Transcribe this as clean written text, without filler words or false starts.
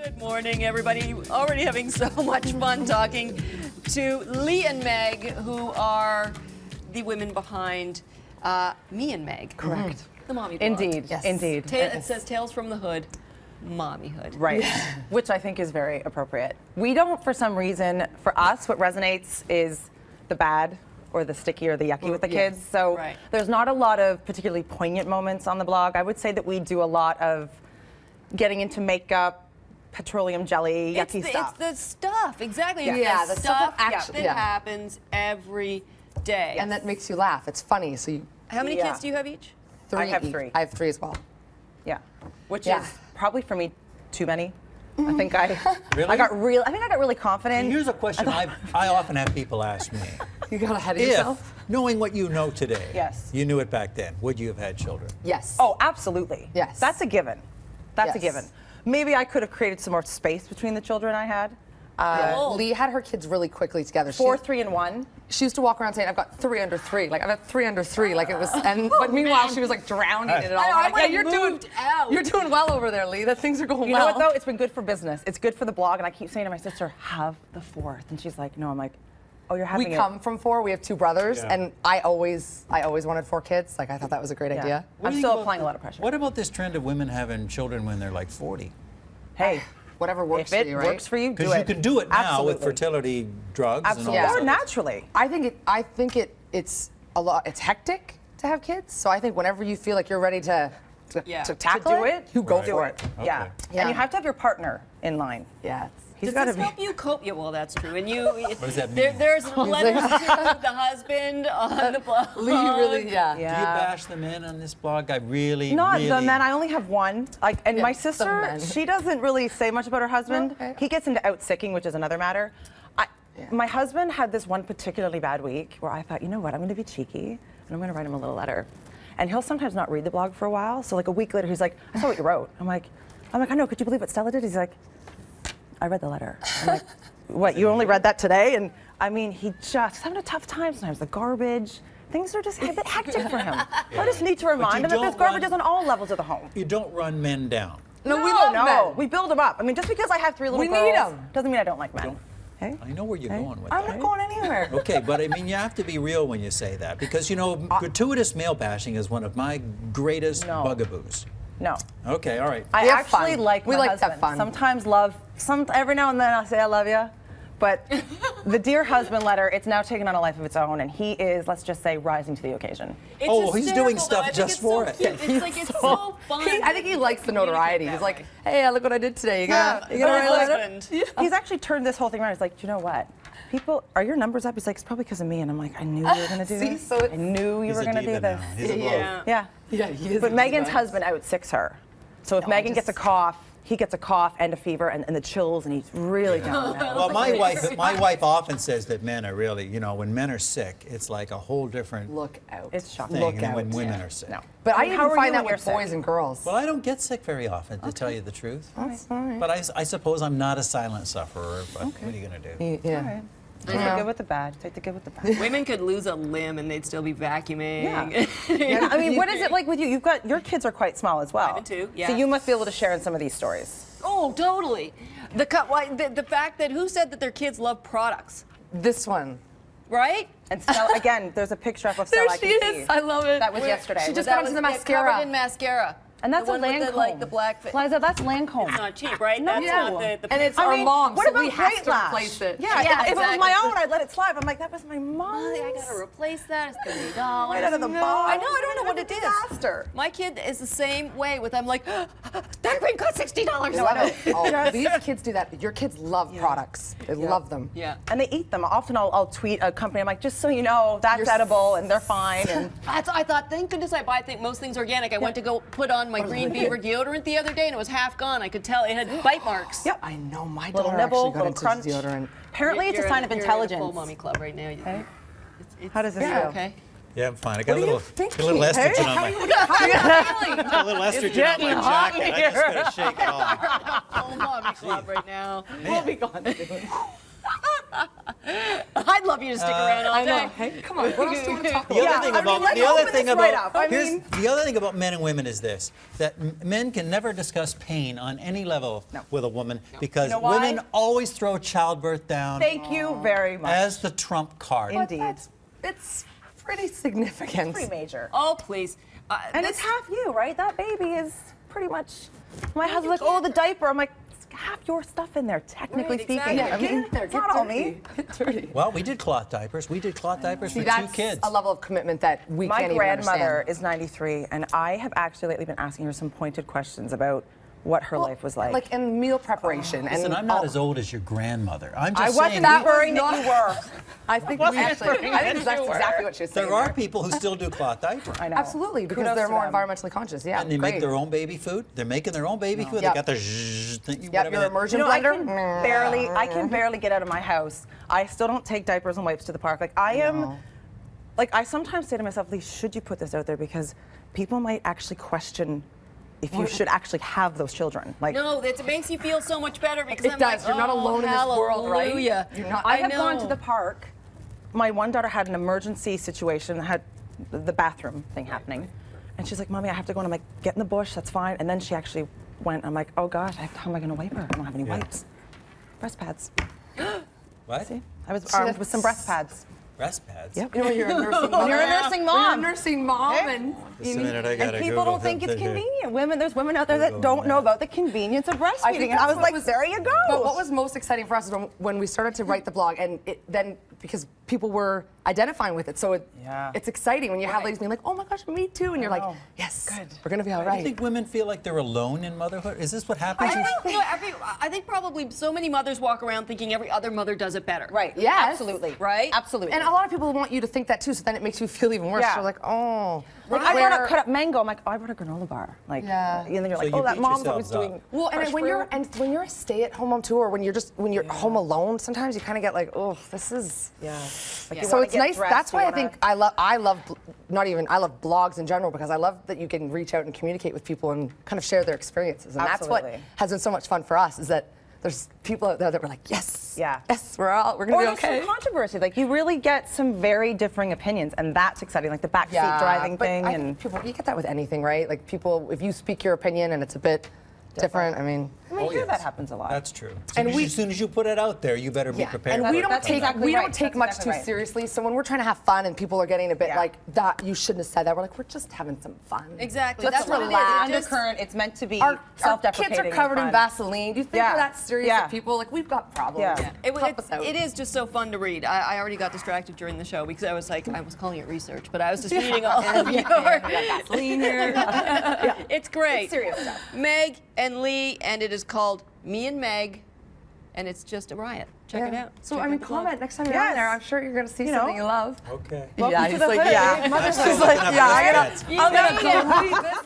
Good morning, everybody. Already having so much fun talking to Leigh and Meg, who are the women behind Me and Meg. Correct. The mommy blog. Indeed. Yes. Indeed. It says Tales from the Hood, Mommyhood. Right. Which I think is very appropriate. We don't, for some reason, for us, what resonates is the bad or the sticky or the yucky with the kids. So there's not a lot of particularly poignant moments on the blog. I would say that we do a lot of getting into makeup, petroleum jelly, yucky stuff. It's the stuff, exactly. Yeah, the stuff that happens every day. And that makes you laugh. It's funny. So you. How many kids do you have each? Three. I have three. I have three as well. Yeah. Which is probably for me too many. I think I got really confident. And here's a question I often have people ask me. You got ahead of yourself? Knowing what you know today, Yes. you knew it back then, would you have had children? Yes. Oh, absolutely. Yes. That's a given. That's a given. Maybe I could have created some more space between the children I had. Leigh had her kids really quickly together. 4, 3, and 1. She used to walk around saying, "I've got 3 under 3." Like I've got 3 under 3. Like it was, but meanwhile she was like drowning in it all. I Like, you're doing well over there, Leigh. That things are going well. You know what though? It's been good for business. It's good for the blog, and I keep saying to my sister, "Have the 4th," and she's like, "No." I'm like, "Oh, you're having We come from 4. We have 2 brothers, and I always wanted 4 kids. Like I thought that was a great idea. I'm still applying a lot of pressure. What about this trend of women having children when they're like 40? Hey. Whatever works if for you, right? It works for you, do it. Because you can do it now Absolutely. with fertility drugs Absolutely. and all Or that. naturally. I think it's a lot. It's hectic to have kids. So I think whenever you feel like you're ready to tackle it, you go for it. Okay. Yeah. And you have to have your partner in line. Yeah. He's Does got to this be. help you cope? Yeah, well, that's true. And you, What does that mean? there's letters to the husband on the blog. Leigh really, Do you bash the men on this blog? I really, Not really... the men. I only have one. And my the sister, men. she doesn't really say much about her husband. Okay. He gets into out-sicking, which is another matter. My husband had this one particularly bad week where I thought, you know what, I'm going to be cheeky, and I'm going to write him a little letter. And he'll sometimes not read the blog for a while. So like a week later, he's like, I saw what you wrote. I'm like, I know. Could you believe what Stella did? He's like, I read the letter. I'm like, what? You only read that today? And I mean, he's having a tough time sometimes. The garbage. Things are just a bit hectic for him. I just need to remind him that there's garbage on all levels of the home. You don't run men down. No, we love men. We build them up. I mean, just because I have 3 little girls need them. doesn't mean I don't like men. Hey? I know where you're going with I'm that. not going anywhere. Okay, but I mean, you have to be real when you say that because, you know, gratuitous male bashing is one of my greatest bugaboos. No. Okay, all right. I actually fun. like We my like husband. that fun. Sometimes every now and then I say I love you. But the Dear Husband letter, it's now taken on a life of its own, and he is, let's just say, rising to the occasion. Oh, he's doing stuff just for it. It's like it's so fun. I think he likes the notoriety. He's like, hey, look what I did today. You gonna write a letter? He's actually turned this whole thing around. He's like, do you know what? Are your numbers up? He's like, it's probably because of me. And I'm like, I knew you were going to do this. I knew you were going to do this. He's a diva now. Yeah, he is. But Megan's husband out-sicks her. So if Megan gets a cough, he gets a cough and a fever and the chills, and he's really down now. Well, my wife often says that men are really, you know, when men are sick, it's like a whole different Look out. It's shocking. thing than when women are sick. No. But I How even are find you that when with you're boys sick? and girls. Well, I don't get sick very often, to tell you the truth. That's fine. But I suppose I'm not a silent sufferer, but what are you going to do? Yeah. All right. Take the good with the bad. Take the good with the bad. Women could lose a limb and they'd still be vacuuming. Yeah. I mean, what is it like with you? You've got your kids are quite small as well. 5 and 2, yeah. So you must be able to share in some of these stories. Oh, totally. The fact that who said that their kids love products, This one. right? And Stella, again, there's a picture up of Stella. I can see. I love it. That was yesterday. She just That got was into the mascara. covered in mascara. And that's the a one with Lancome. the black. Liza, that's Lancome. It's not cheap, right? No. That's not the And it's I our mean, mom, what so about we have Great to Lash? replace it. Yeah, Yeah, if it was exactly. my own, I'd let it slide. I'm like, that was my mom's. I gotta replace that. It's $30. Right out of the box. I know. I don't know what it is. Disaster. My kid is the same way. With I'm like, that cream cost $60. No, I know. Oh, these kids do that. Your kids love products. They love them. Yeah. And they eat them. Often I'll tweet a company. I'm like, just so you know, that's edible, and they're fine. And I thought, thank goodness I buy most things organic. I went to go put on my Green Beaver deodorant the other day, and it was half gone. I could tell it had bite marks. Yep. I know. My Little daughter nibble, actually got little into crunch. deodorant. Apparently, it's a sign of You're in intelligence. a full mommy club right now. Okay. It's How does this yeah, feel? okay. Yeah, I'm fine. I got a little estrogen on my. Hey? A little estrogen on my jacket. I just gotta shake it off. Full mommy club right now. We'll be gone soon. I'd love you to stick around all day. Hey, come on. What else do you want to talk about? The other thing about the other thing about men and women is this: that men can never discuss pain on any level with a woman because You know why? women always throw childbirth down Thank you very much. as the trump card. Indeed. It's pretty significant. Pretty major. Oh, please. And it's half you, right? That baby is pretty much. My husband's like, oh, the diaper. I'm like, it's half your stuff in there, technically Right, speaking. exactly. Yeah, get in there. It's not all me. Get dirty. Well, we did cloth diapers. We did cloth diapers See, for that's 2 kids. a level of commitment that we My can't even grandmother understand. is 93, and I have actually lately been asking her some pointed questions about what her life was like. Like in meal preparation. Listen, and I'm not as old as your grandmother. I'm I just wasn't saying. inferring that you were. I think we actually. I think that's exactly what she was saying. There are people who still do cloth diapers. I know. Absolutely, because Kudos they're to more them. environmentally conscious. Yeah, And they great. make their own baby food. They're making their own baby food. They Yep. got their zzzz thing. Yep, whatever your that- immersion You know, blender. I can barely get out of my house. I still don't take diapers and wipes to the park. Like I am, like I sometimes say to myself, Leigh, should you put this out there because people might actually question if you should actually have those children. Like No, it makes you feel so much better because It I'm does. like, You're not oh, alone in this world, right? hallelujah. You're not- I have know. gone to the park. My one daughter had an emergency situation, had the bathroom thing happening. And she's like, Mommy, I have to go. And I'm like, get in the bush, that's fine. And then she actually went, I'm like, oh gosh, how am I going to wipe her? I don't have any wipes. Breast pads. What? See? I was armed with some breast pads. Breast pads? Yep. You know, you're a nursing mom. You're a nursing mom. You're a nursing mom, and Just a minute, I gotta And people Google don't think it's something here. convenient. There's women out there that don't know about the convenience of breastfeeding. And I was like, there you go. But what was most exciting for us is when we started to write the blog, and then because people were identifying with it, so it's exciting when you have ladies being like, oh my gosh, me too, and you're like, yes, we're gonna be all Do you right. think women feel like they're alone in motherhood? Is this what happens? I think probably so many mothers walk around thinking every other mother does it better. Right. Yes. Absolutely. Right? Absolutely. And a lot of people want you to think that too, so then it makes you feel even worse. Yeah. So like, oh. Like, I brought up cut up mango. I'm like, oh, I brought a granola bar. Like, Yeah. and then you're So like, you oh, that beat mom's always yourselves doing. up. Well, fresh and fruit. when you're a stay-at-home mom too, or when you're home alone, sometimes you kind of get like, oh, this is. Yeah. Like, you So wanna it's get nice. dressed, That's you why I wanna- think I love blogs in general, because I love that you can reach out and communicate with people and kind of share their experiences. And that's what Absolutely. has been so much fun for us, is that there's people out there that were like, yes, Yeah. yes, we're gonna Or be there's okay. some controversy. Like, you really get some very differing opinions, and that's exciting. Like the backseat driving but thing. I And think people, you get that with anything, right? Like people, if you speak your opinion and it's a bit different, I mean. I hear that happens a lot. That's true. And As soon as you put it out there, you better be prepared. And we don't That's take exactly right. That's much exactly too right. seriously. So when we're trying to have fun and people are getting a bit like that, you shouldn't have said that. We're like, we're just having some fun. Exactly. Let's That's what it is. relax. It just- Undercurrent. It's meant to be Our self-deprecating. kids are covered in and fun. Vaseline. Do you think Yeah. we're that serious Yeah. with people? Like, we've got problems. Yeah. Help us out. It is just so fun to read. I already got distracted during the show because I was like, I was calling it research, but I was just reading all of your. Vaseline here. It's great. It's serious stuff. Meg and Leigh, and it is called Me and Meg, and it's just a riot. Check it out. So, Check I out mean, the blog. comment next time you're Yes. on there. I'm sure you're going to see You know. something you love. Okay. Welcome to he's the like, hood. yeah. Mother's I'm Day. still looking up yeah, breast pads. I'm gonna go read this.